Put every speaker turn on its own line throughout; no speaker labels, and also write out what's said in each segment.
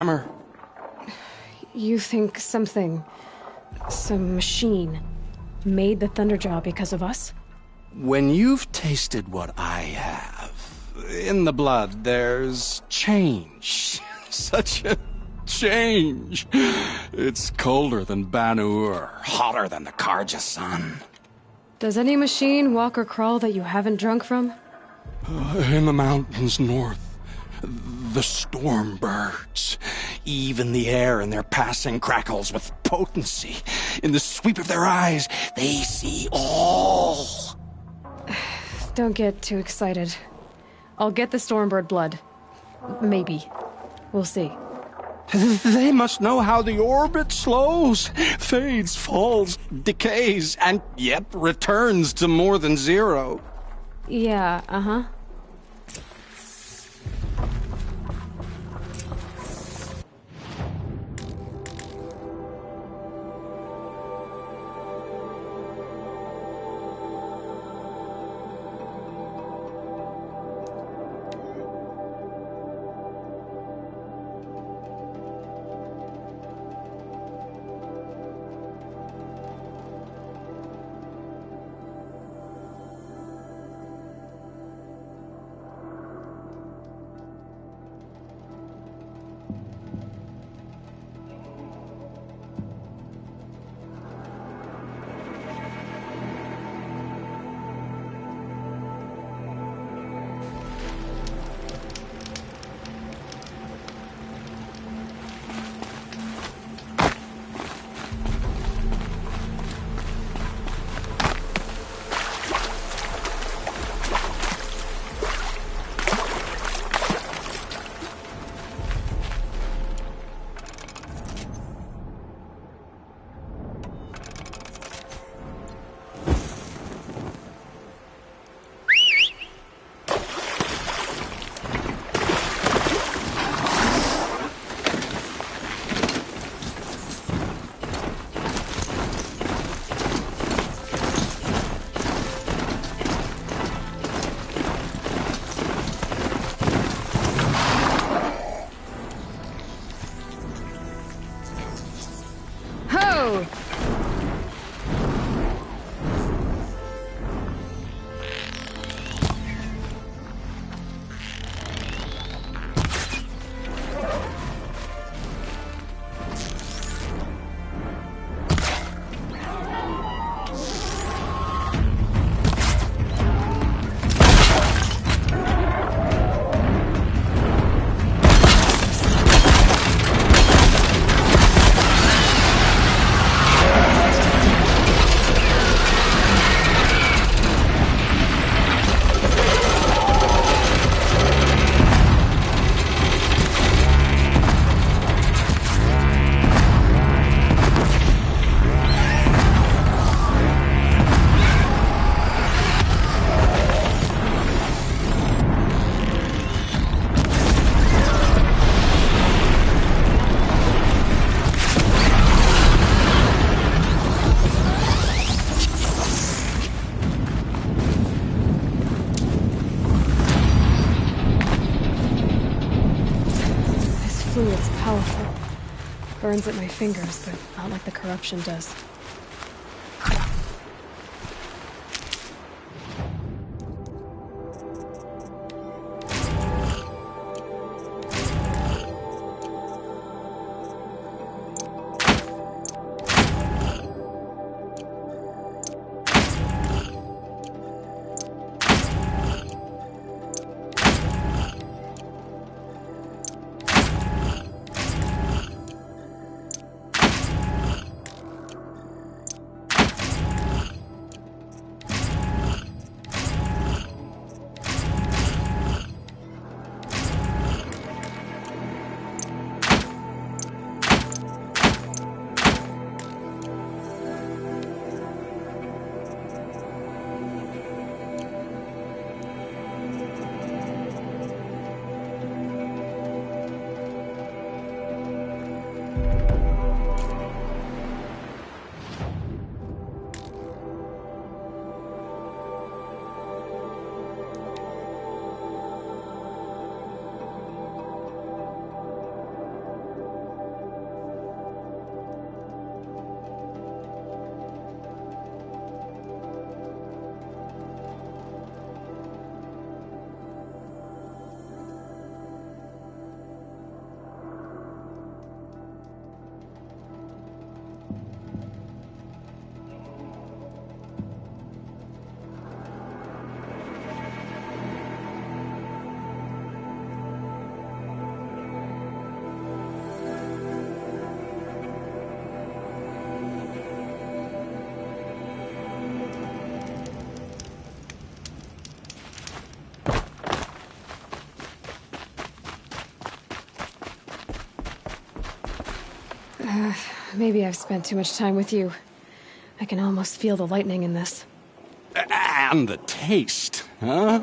Hammer.
You think some machine, made the Thunderjaw because of us?
When you've tasted what I have, in the blood there's change. Such a change. It's colder than Banu-Ur, hotter than the Karja sun.
Does any machine walk or crawl that you haven't drunk from?
In the mountains north, the storm birds. Even the air in their passing crackles with potency. In the sweep of their eyes, they see all.
Don't get too excited. I'll get the Stormbird blood. Maybe. We'll see.
They must know how the orbit slows, fades, falls, decays, and yet returns to more than zero.
Yeah, uh-huh. Fluid's powerful. Burns at my fingers, but not like the corruption does. Maybe I've spent too much time with you. I can almost feel the lightning in this.
And the taste, huh?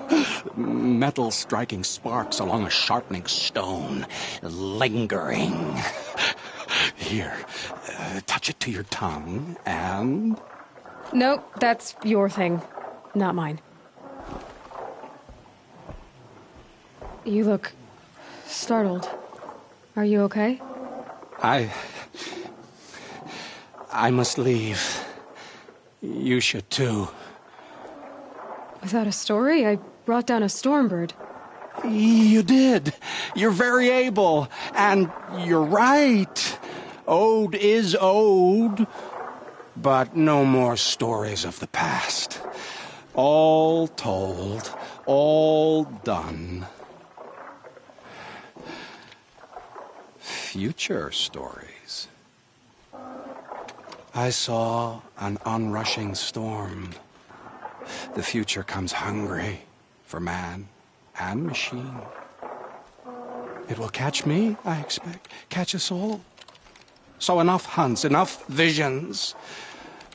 Metal striking sparks along a sharpening stone, lingering. Here, touch it to your tongue, and...
Nope, that's your thing, not mine. You look startled. Are you okay?
I must leave. You should too.
Without a story? I brought down a stormbird.
You did. You're very able. And you're right. Ode is ode. But no more stories of the past. All told. All done. Future stories. I saw an onrushing storm. The future comes hungry for man and machine. It will catch me, I expect. Catch us all. So enough hunts, enough visions.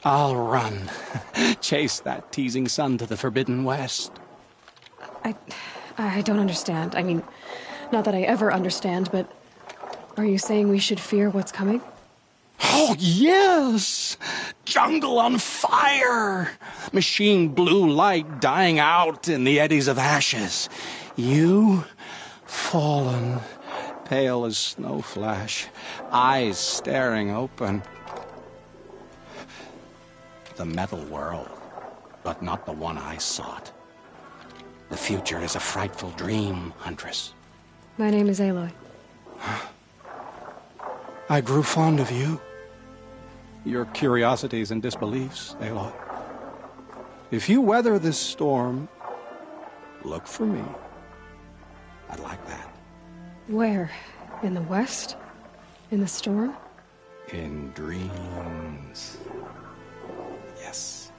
I'll run. Chase that teasing sun to the forbidden west.
I don't understand. I mean, not that I ever understand, but are you saying we should fear what's coming?
Oh, yes! Jungle on fire! Machine blue light dying out in the eddies of ashes. You, fallen, pale as snow flash, eyes staring open. The metal world, but not the one I sought. The future is a frightful dream, Huntress.
My name is Aloy.
I grew fond of you. Your curiosities and disbeliefs, Aloy. If you weather this storm, look for me. I'd like that.
Where? In the west? In the storm?
In dreams. Yes.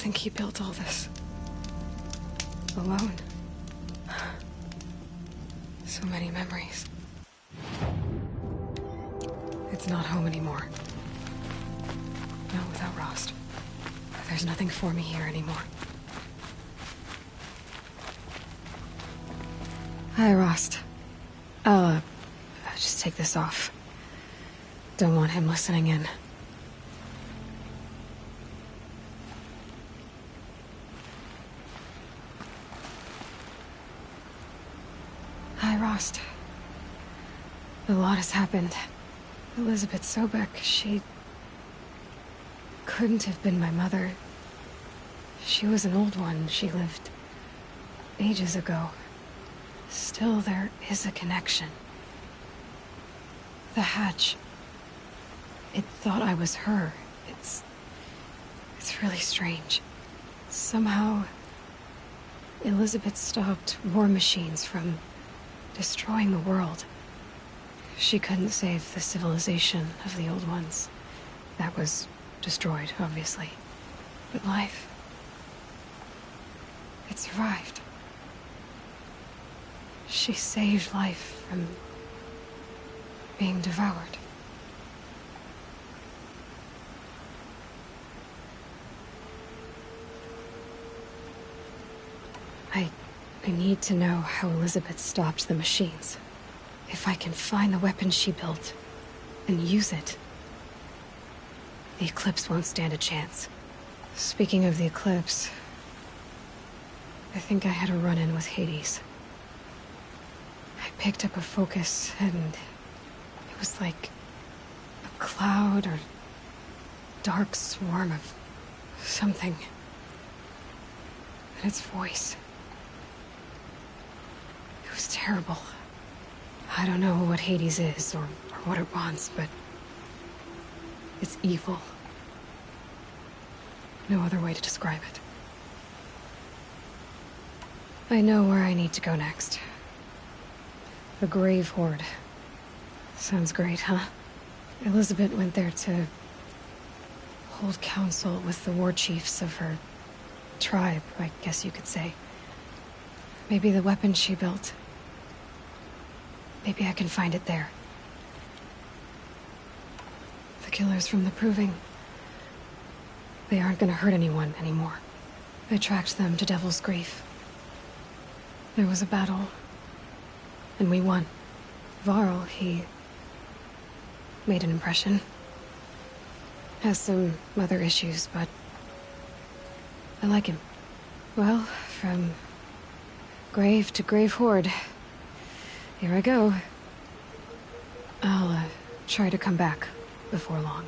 Think he built all this alone. So many memories. It's not home anymore. Not without Rost. There's nothing for me here anymore. Hi, Rost. I'll just take this off. Don't want him listening in. Hi, Rost. A lot has happened. Elizabeth Sobek, she couldn't have been my mother. She was an old one. She lived ages ago. Still, there is a connection. The hatch. It thought I was her. It's really strange. Somehow, Elizabeth stopped war machines from destroying the world. She couldn't save the civilization of the old ones. That was destroyed, obviously. But life... it survived. She saved life from being devoured. I need to know how Elizabeth stopped the machines. If I can find the weapon she built and use it, the Eclipse won't stand a chance. Speaking of the Eclipse, I think I had a run-in with Hades. I picked up a focus, and it was like a cloud or dark swarm of something. And its voice. It was terrible. I don't know what Hades is, or what it wants, but... it's evil. No other way to describe it. I know where I need to go next. The Grave Horde. Sounds great, huh? Elizabeth went there to... hold council with the war chiefs of her... tribe, I guess you could say. Maybe the weapon she built... maybe I can find it there. The killers from the Proving... they aren't gonna hurt anyone anymore. I tracked them to Devil's Grief. There was a battle, and we won. Varl, he... made an impression. Has some other issues, but... I like him. Well, from... grave to Grave Horde. Here I go. I'll, try to come back before long.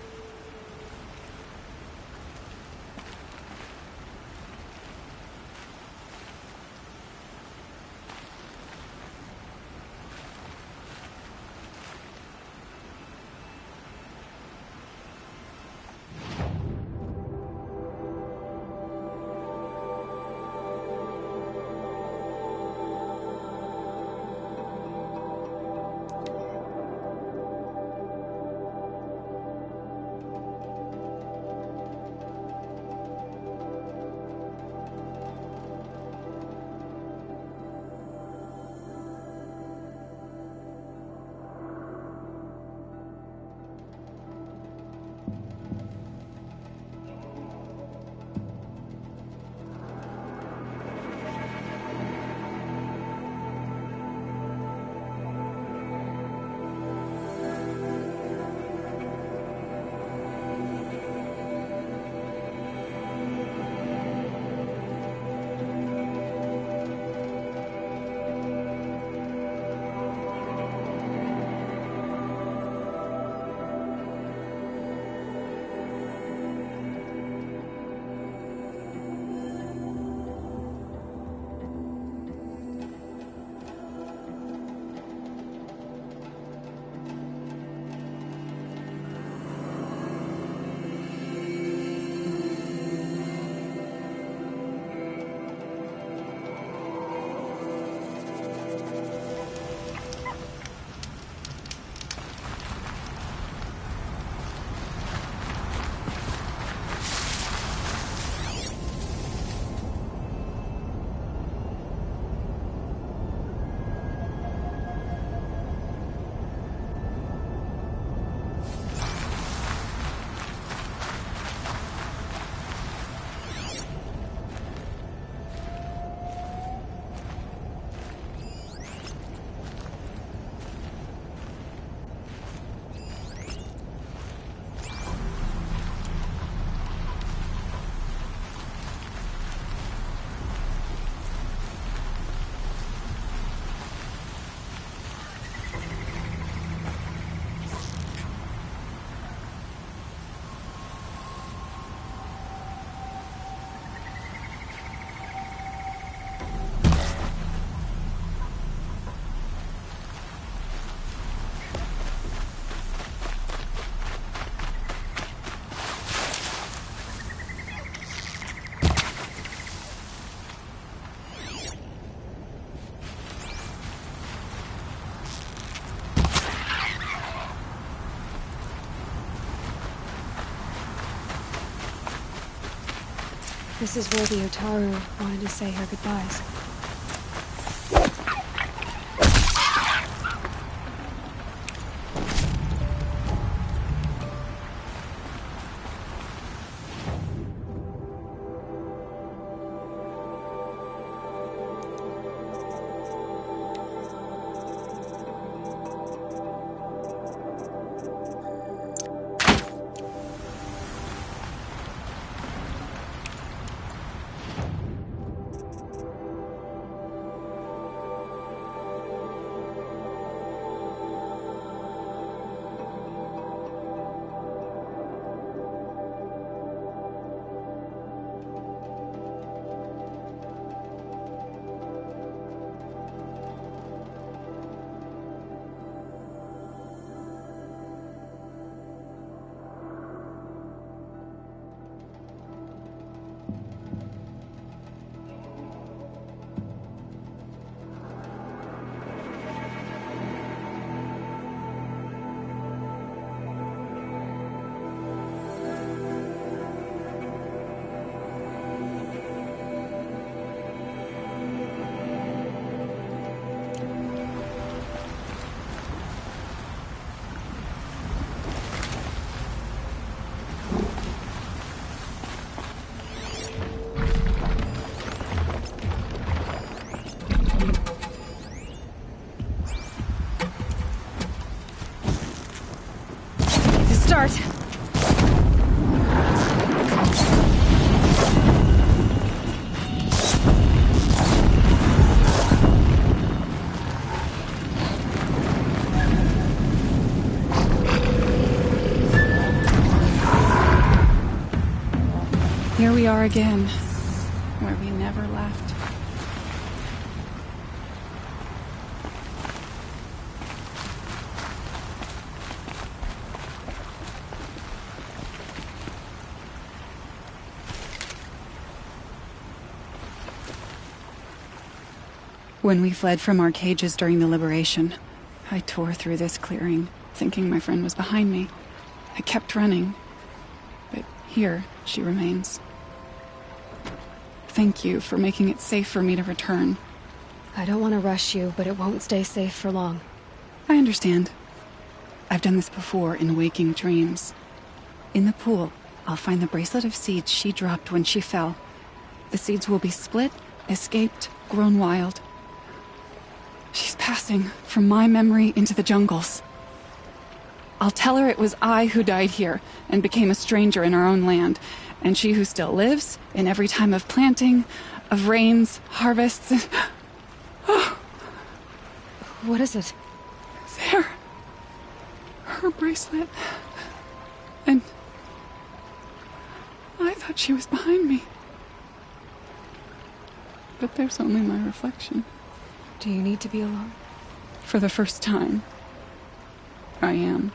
This is where the Otaru wanted to say her goodbyes. Start. Here we are again, where we never left. When we fled from our cages during the liberation, I tore through this clearing, thinking my friend was behind me. I kept running, but here she remains. Thank you for making it safe for me to return. I don't want to rush you, but it won't stay safe for long. I understand. I've done this before in waking dreams. In the pool, I'll find the bracelet of seeds she dropped when she fell. The seeds will be split, escaped, grown wild. She's passing from my memory into the jungles. I'll tell her it was I who died here and became a stranger in our own land, and she who still lives in every time of planting, of rains, harvests, and... Oh. What is it? There. Her bracelet. And... I thought she was behind me. But there's only my reflection. Do you need to be alone? For the first time, I am.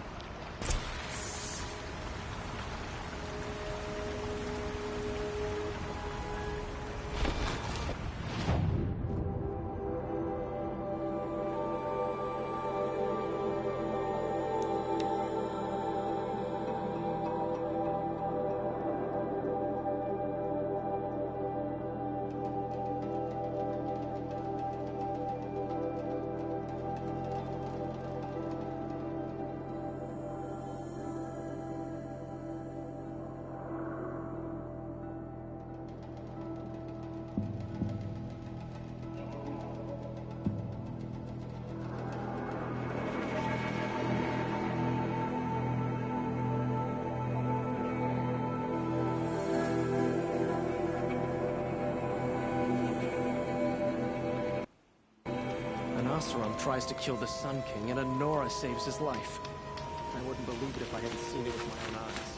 Oseram tries to kill the Sun King, and Anora saves his life. I wouldn't believe it if I hadn't seen it with my own eyes.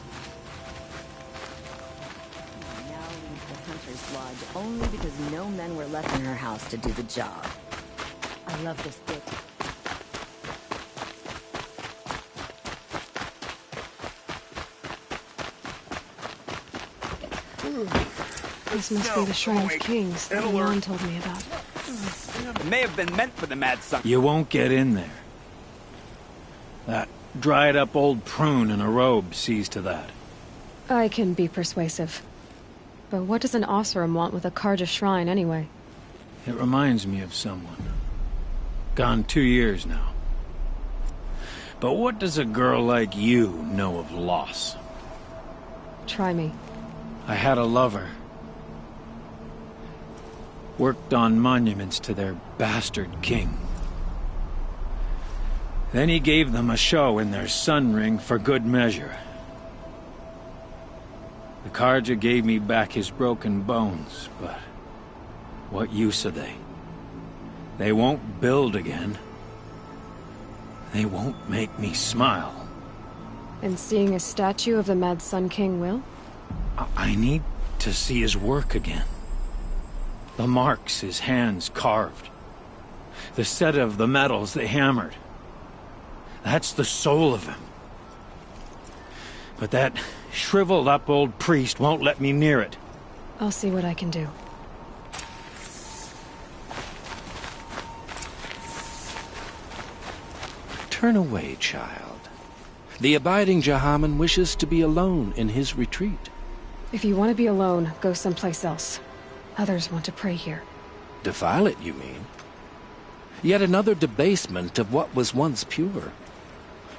Now leaves the Hunter's Lodge only because no men were left in her house to do the job. I love this bit.
This must be the Shrine of Kings that Elon told me about.
It may have been meant for the Mad Sun.
You won't get in there. That dried-up old prune in a robe sees to that.
I can be persuasive. But what does an Oseram want with a Carja shrine, anyway?
It reminds me of someone. Gone 2 years now. But what does a girl like you know of loss?
Try me.
I had a lover. Worked on monuments to their bastard king. Then he gave them a show in their sun ring for good measure. The Carja gave me back his broken bones, but what use are they? They won't build again. They won't make me smile.
And seeing a statue of the Mad Sun King will?
I need to see his work again. The marks his hands carved. The set of the metals they hammered. That's the soul of him. But that shriveled up old priest won't let me near it.
I'll see what I can do.
Turn away, child. The abiding Jahaman wishes to be alone in his retreat.
If you want to be alone, go someplace else. Others want to pray here.
Defile it, you mean? Yet another debasement of what was once pure.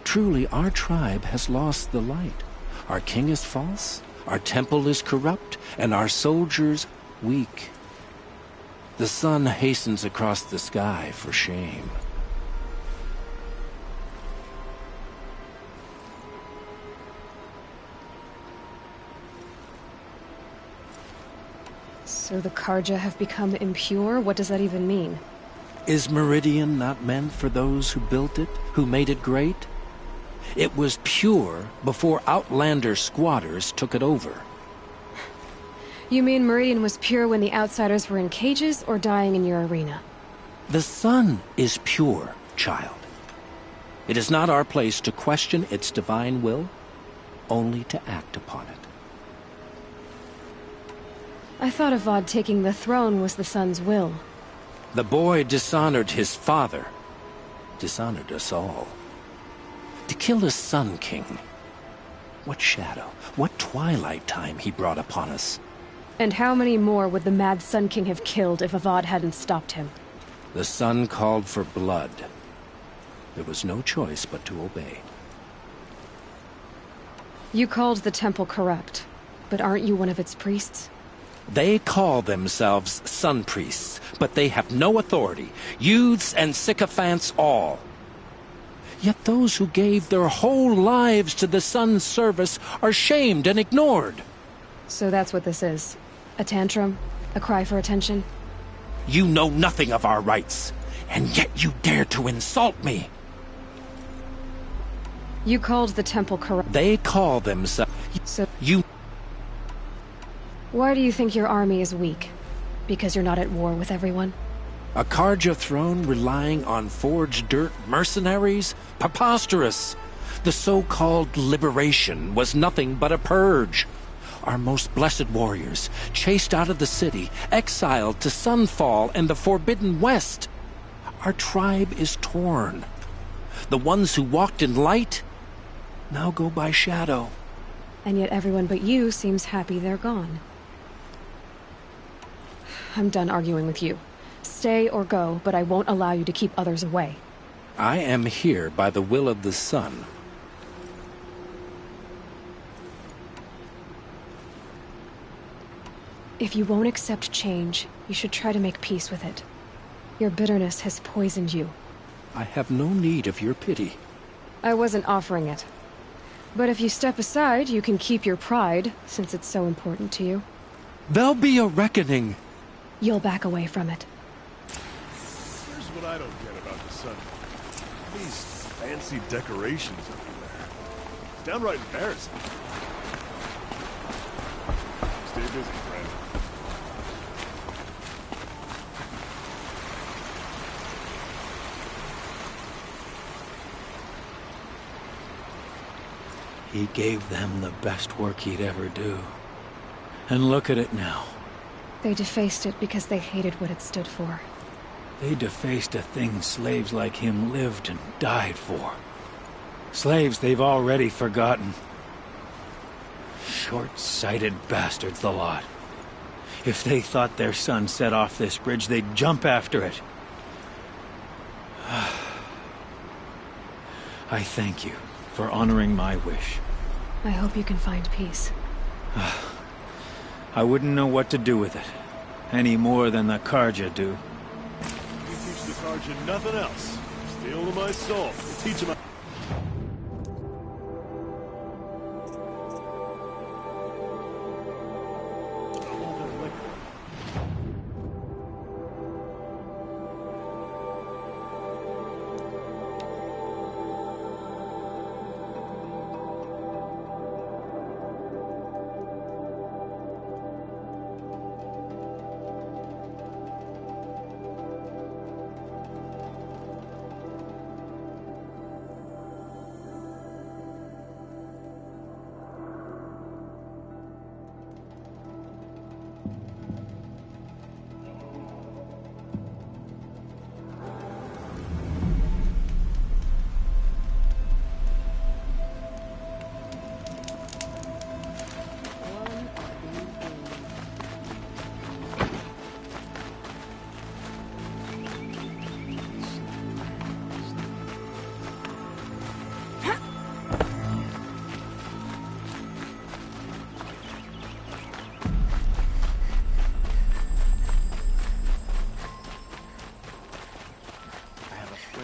Truly, our tribe has lost the light. Our king is false, our temple is corrupt, and our soldiers weak. The sun hastens across the sky for shame.
So the Carja have become impure? What does that even mean?
Is Meridian not meant for those who built it, who made it great? It was pure before outlander squatters took it over.
You mean Meridian was pure when the outsiders were in cages or dying in your arena?
The sun is pure, child. It is not our place to question its divine will, only to act upon it.
I thought Avad taking the throne was the sun's will.
The boy dishonored his father, dishonored us all. To kill a Sun King. What shadow, what twilight time he brought upon us.
And how many more would the Mad Sun King have killed if Avad hadn't stopped him?
The sun called for blood. There was no choice but to obey.
You called the temple corrupt, but aren't you one of its priests?
They call themselves sun priests, but they have no authority. Youths and sycophants all. Yet those who gave their whole lives to the sun's service are shamed and ignored.
So that's what this is. A tantrum? A cry for attention?
You know nothing of our rights, and yet you dare to insult me.
You called the temple corrupt.
They call themselves...
So
You...
why do you think your army is weak? Because you're not at war with everyone?
A Carja throne relying on forged dirt mercenaries? Preposterous! The so-called liberation was nothing but a purge. Our most blessed warriors, chased out of the city, exiled to Sunfall and the Forbidden West. Our tribe is torn. The ones who walked in light now go by shadow.
And yet everyone but you seems happy they're gone. I'm done arguing with you. Stay or go, but I won't allow you to keep others away.
I am here by the will of the sun.
If you won't accept change, you should try to make peace with it. Your bitterness has poisoned you.
I have no need of your pity.
I wasn't offering it. But if you step aside, you can keep your pride, since it's so important to you.
There'll be a reckoning.
You'll back away from it.
Here's what I don't get about the sun. These fancy decorations everywhere. It's downright embarrassing. Stay busy, friend.
He gave them the best work he'd ever do. And look at it now.
They defaced it because they hated what it stood for.
They defaced a thing slaves like him lived and died for. Slaves they've already forgotten. Short-sighted bastards, the lot. If they thought their son set off this bridge, they'd jump after it. I thank you for honoring my wish.
I hope you can find peace.
I wouldn't know what to do with it, any more than the Carja do.
You teach the Carja nothing else. Steal to my soul. Teach him.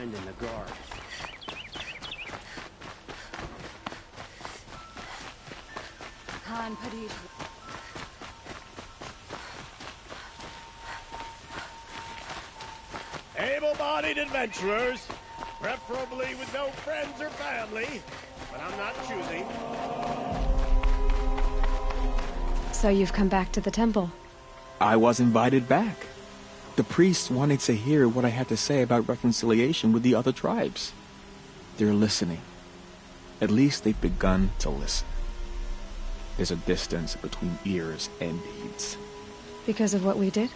In the guard.
Han Padishh.
Able-bodied adventurers, preferably with no friends or family, but I'm not choosing.
So you've come back to the temple.
I was invited back. The priests wanted to hear what I had to say about reconciliation with the other tribes. They're listening. At least they've begun to listen. There's a distance between ears and deeds.
Because of what we did?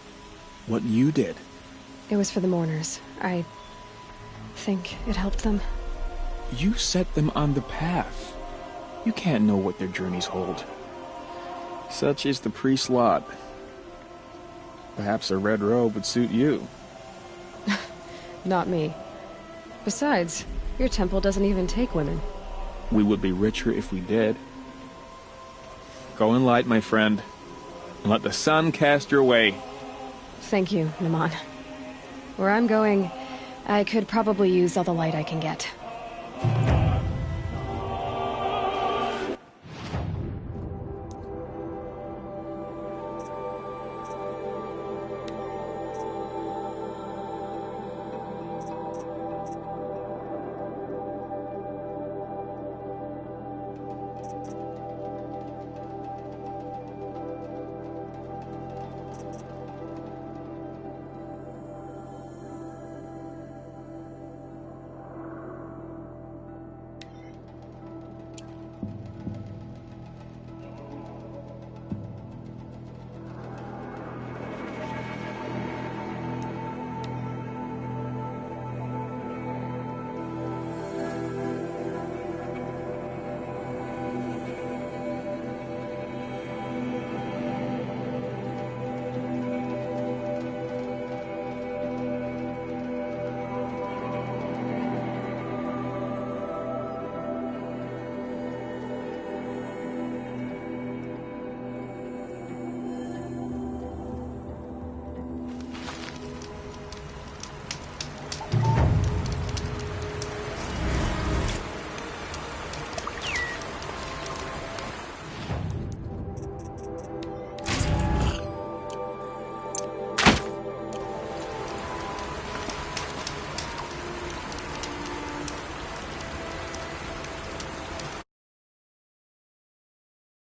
What you did.
It was for the mourners. I think it helped them.
You set them on the path. You can't know what their journeys hold. Such is the priest's lot. Perhaps a red robe would suit you.
Not me. Besides, your temple doesn't even take women.
We would be richer if we did. Go in light, my friend, and let the sun cast your way.
Thank you, Naman. Where I'm going, I could probably use all the light I can get.